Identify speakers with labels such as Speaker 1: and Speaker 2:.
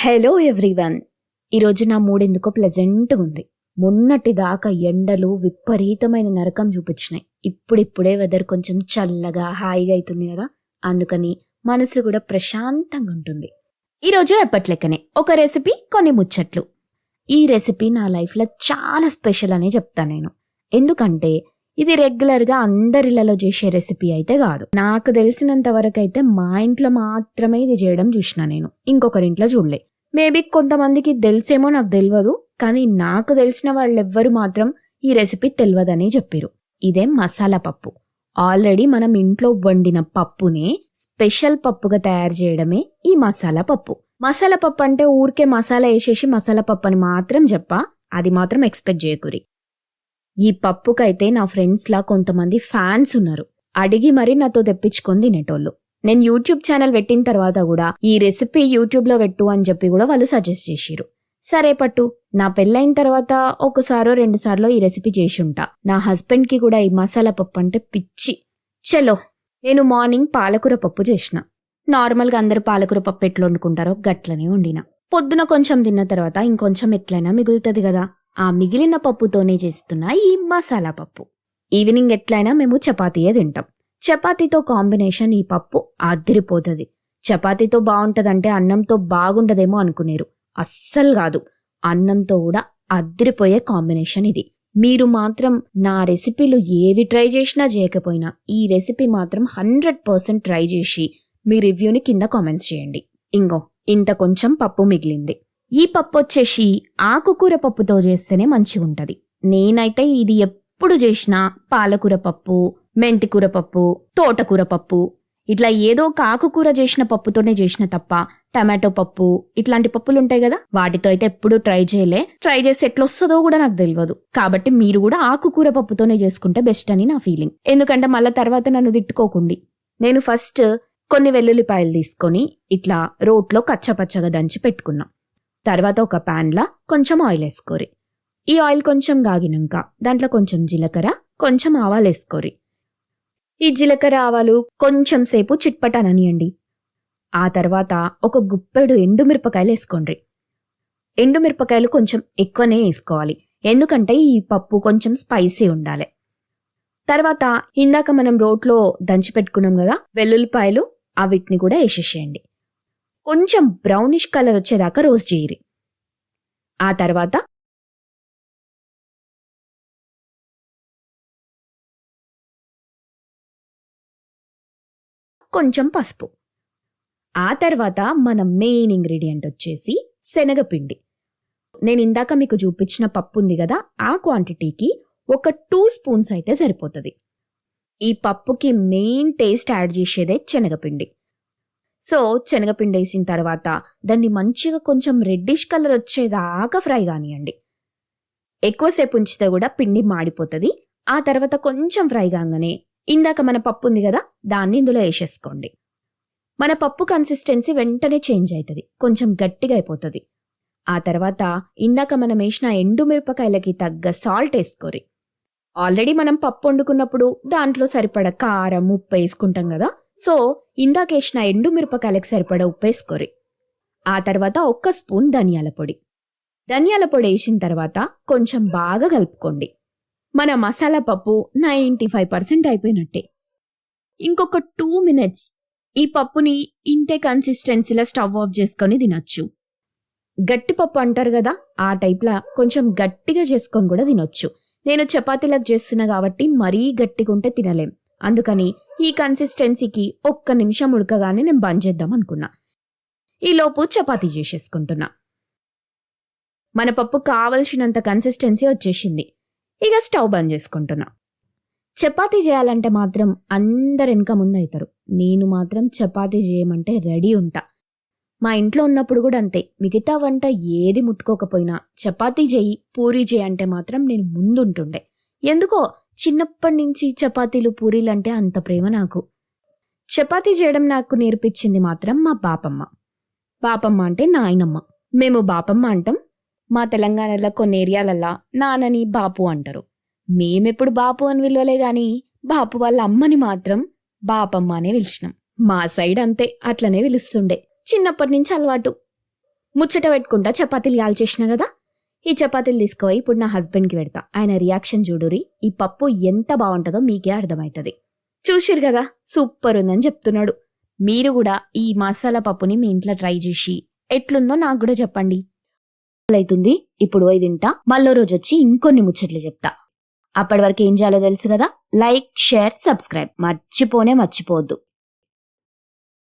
Speaker 1: Hello everyone. ఈరోజు నా mood ఎందుకో ప్లెజెంట్గా ఉంది. మొన్నటి దాకా ఎండలు విపరీతమైన నరకం చూపించినాయి. ఇప్పుడిప్పుడే వెదర్ కొంచెం చల్లగా హాయిగా అవుతుంది కదా, అందుకని మనసు కూడా ప్రశాంతంగా ఉంటుంది. ఈరోజు ఎప్పట్లెక్కనే ఒక రెసిపీ, కొన్ని ముచ్చట్లు. ఈ రెసిపీ నా లైఫ్లో చాలా స్పెషల్ అనే చెప్తాను నేను. ఎందుకంటే ఇది రెగ్యులర్గా అందరిలలో చేసే రెసిపీ అయితే కాదు. నాకు తెలిసినంత వరకు అయితే మా ఇంట్లో మాత్రమే ఇది చేయడం చూసిన నేను, ఇంకొకరింట్లో చూడలే. మేబీ కొంతమందికి తెలిసేమో, నాకు తెలియదు. కానీ నాకు తెలిసిన వాళ్ళెవ్వరు మాత్రం ఈ రెసిపీ తెలియదని చెప్పారు. ఇదే మసాలా పప్పు. ఆల్రెడీ మనం ఇంట్లో వండిన పప్పునే స్పెషల్ పప్పుగా తయారు చేయడమే ఈ మసాలా పప్పు. మసాలా పప్పు అంటే ఊరికే మసాలా వేసేసి మసాలా పప్పు అని మాత్రం చెప్పా, అది మాత్రం ఎక్స్పెక్ట్ చేయకూరి. ఈ పప్పుకైతే నా ఫ్రెండ్స్లా కొంతమంది ఫ్యాన్స్ ఉన్నారు. అడిగి మరీ నాతో తెప్పించుకొని తినేటోళ్ళు. నేను యూట్యూబ్ ఛానల్ పెట్టిన తర్వాత కూడా ఈ రెసిపీ యూట్యూబ్లో పెట్టు అని చెప్పి కూడా వాళ్ళు సజెస్ట్ చేసిరు. సరే పట్టు, నా పెళ్ళైన తర్వాత ఒకసారో 2 సార్లు ఈ రెసిపీ చేసి ఉంటా. నా హస్బెండ్కి కూడా ఈ మసాలా పప్పు అంటే పిచ్చి. చలో, నేను మార్నింగ్ పాలకూర పప్పు చేసిన. నార్మల్గా అందరు పాలకూర పప్పు ఎట్లా వండుకుంటారో గట్లనే వండిన. పొద్దున కొంచెం తిన్న తర్వాత ఇంకొంచెం ఎట్లయినా మిగులుతుంది కదా, ఆ మిగిలిన పప్పుతోనే చేస్తున్న ఈ మసాలా పప్పు. ఈవినింగ్ ఎట్లయినా మేము చపాతీయే తింటాం. చపాతీతో కాంబినేషన్ ఈ పప్పు అదిరిపోతుంది. చపాతీతో బాగుంటదంటే అన్నంతో బాగుండదేమో అనుకునేరు. అస్సలు కాదు, అన్నంతో కూడా అదిరిపోయే కాంబినేషన్ ఇది. మీరు మాత్రం నా రెసిపీలు ఏవి ట్రై చేసినా చేయకపోయినా ఈ రెసిపీ మాత్రం 100% ట్రై చేసి మీ రివ్యూని కింద కామెంట్స్ చేయండి. ఇంకో ఇంత కొంచెం పప్పు మిగిలింది. ఈ పప్పు వచ్చేసి ఆకుకూర పప్పుతో చేస్తేనే మంచిగా ఉంటది. నేనైతే ఇది ఎప్పుడు చేసినా పాలకూర పప్పు, మెంతికూర పప్పు, తోటకూర పప్పు, ఇట్లా ఏదో ఒక ఆకుకూర చేసిన పప్పుతోనే చేసిన తప్ప టమాటో పప్పు ఇట్లాంటి పప్పులు ఉంటాయి కదా, వాటితో అయితే ఎప్పుడు ట్రై చేయలే. ట్రై చేసి ఎట్లొస్తుందో కూడా నాకు తెలియదు. కాబట్టి మీరు కూడా ఆకుకూర పప్పుతోనే చేసుకుంటే బెస్ట్ అని నా ఫీలింగ్. ఎందుకంటే మళ్ళా తర్వాత నన్ను తిట్టుకోకండి. నేను ఫస్ట్ కొన్ని వెల్లుల్లిపాయలు తీసుకొని ఇట్లా రోట్లో కచ్చపచ్చగా దంచి పెట్టుకున్నా. తర్వాత ఒక ప్యాన్లా కొంచెం ఆయిల్ వేసుకోరి. ఈ ఆయిల్ కొంచెం గాగినాక దాంట్లో కొంచెం జీలకర్ర, కొంచెం ఆవాలు వేసుకోరి. ఈ జీలకర్ర ఆవాలు కొంచెం సేపు చిట్పటాననియండి. ఆ తర్వాత ఒక గుప్పెడు ఎండుమిరపకాయలు వేసుకోండి. ఎండుమిరపకాయలు కొంచెం ఎక్కువనే వేసుకోవాలి, ఎందుకంటే ఈ పప్పు కొంచెం స్పైసీ ఉండాలి. తర్వాత ఇందాక మనం రోట్లో దంచి పెట్టుకున్నాం కదా వెల్లుల్లిపాయలు, వీటిని కూడా వేసేసేయండి. కొంచెం బ్రౌనిష్ కలర్ వచ్చేదాకా రోస్ట్ చేయరి. ఆ తర్వాత కొంచెం పసుపు. ఆ తర్వాత మన మెయిన్ ఇంగ్రీడియంట్ వచ్చేసి శనగపిండి. నేను ఇందాక మీకు చూపించిన పప్పు ఉంది కదా, ఆ క్వాంటిటీకి ఒక 2 స్పూన్స్ అయితే సరిపోతుంది. ఈ పప్పుకి మెయిన్ టేస్ట్ యాడ్ చేసేదే శనగపిండి. సో శనగపిండి వేసిన తర్వాత దాన్ని మంచిగా కొంచెం రెడ్డిష్ కలర్ వచ్చేదాకా ఫ్రై కానియండి. ఎక్కువసేపు ఉంచితే కూడా పిండి మాడిపోతుంది. ఆ తర్వాత కొంచెం ఫ్రై కాగానే ఇందాక మన పప్పు ఉంది కదా, దాన్ని ఇందులో వేసేసుకోండి. మన పప్పు కన్సిస్టెన్సీ వెంటనే చేంజ్ అవుతుంది, కొంచెం గట్టిగా అయిపోతుంది. ఆ తర్వాత ఇందాక మనం వేసిన ఎండుమిరపకాయలకి తగ్గ సాల్ట్ వేసుకోరి. ఆల్రెడీ మనం పప్పు వండుకున్నప్పుడు దాంట్లో సరిపడ కారం, ఉప్పు వేసుకుంటాం కదా, సో ఇందాకేసిన ఎండుమిరపకాయలకు సరిపడ ఉప్పు వేసుకోరి. ఆ తర్వాత 1 స్పూన్ ధనియాల పొడి. ధనియాల పొడి వేసిన తర్వాత కొంచెం బాగా కలుపుకోండి. మన మసాలా పప్పు 95% అయిపోయినట్టే. ఇంకొక 2 minutes ఈ పప్పుని ఇంతే కన్సిస్టెన్సీలో స్టవ్ ఆఫ్ చేసుకొని తినొచ్చు. గట్టి పప్పు అంటారు కదా, ఆ టైప్లా కొంచెం గట్టిగా చేసుకొని కూడా తినొచ్చు. నేను చపాతీలకు చేస్తున్నా కాబట్టి మరీ గట్టిగా ఉంటే తినలేం, అందుకని ఈ కన్సిస్టెన్సీకి 1 నిమిషం ఉడకగానే నేను బంద్ చేద్దాం అనుకున్నా. ఈలోపు చపాతీ చేసేసుకుంటున్నా. మన పప్పు కావలసినంత కన్సిస్టెన్సీ వచ్చేసింది. ఇక స్టవ్ బంద్ చేసుకుంటున్నా. చపాతీ చేయాలంటే మాత్రం అందరు వెనక ముందు అవుతారు. నేను మాత్రం చపాతీ చేయమంటే రెడీ ఉంటా. మా ఇంట్లో ఉన్నప్పుడు కూడా అంతే. మిగతా వంట ఏది ముట్టుకోకపోయినా చపాతీ చేయి, పూరీ చేయి అంటే మాత్రం నేను ముందుంటుండే. ఎందుకో చిన్నప్పటి నుంచి చపాతీలు, పూరీలు అంటే అంత ప్రేమ నాకు. చపాతీ చేయడం నాకు నేర్పించింది మాత్రం మా బాపమ్మ. బాపమ్మ అంటే నాయనమ్మ. మేము బాపమ్మ అంటాం. మా తెలంగాణలో కొన్ని ఏరియాలల్లా నాన్నని బాపు అంటారు. మేమెప్పుడు బాపు అని విలువలే గాని బాపు వాళ్ళ అమ్మని మాత్రం బాపమ్మ అనే పిలిచినాం. మా సైడ్ అంతే, అట్లనే పిలుస్తుండే. చిన్నప్పటి నుంచి అలవాటు. ముచ్చట పెట్టుకుంటా చపాతీలు కాల్చేసిన కదా, ఈ చపాతీలు తీసుకుపోయి ఇప్పుడు నా హస్బెండ్కి పెడతా. ఆయన రియాక్షన్ చూడురి. ఈ పప్పు ఎంత బాగుంటుందో మీకే అర్థమవుతుంది. చూసిరు కదా, సూపర్ ఉందని చెప్తున్నాడు. మీరు కూడా ఈ మసాలా పప్పుని మీ ఇంట్లో ట్రై చేసి ఎట్లుందో నాకు కూడా చెప్పండి. అవుతుంది, ఇప్పుడు పోయి తింటా. మళ్ళీ రోజు వచ్చి ఇంకొన్ని ముచ్చట్లు చెప్తా. అప్పటి వరకు ఏం చేయాలో తెలుసు కదా, లైక్, షేర్, సబ్స్క్రైబ్ మర్చిపోవద్దు.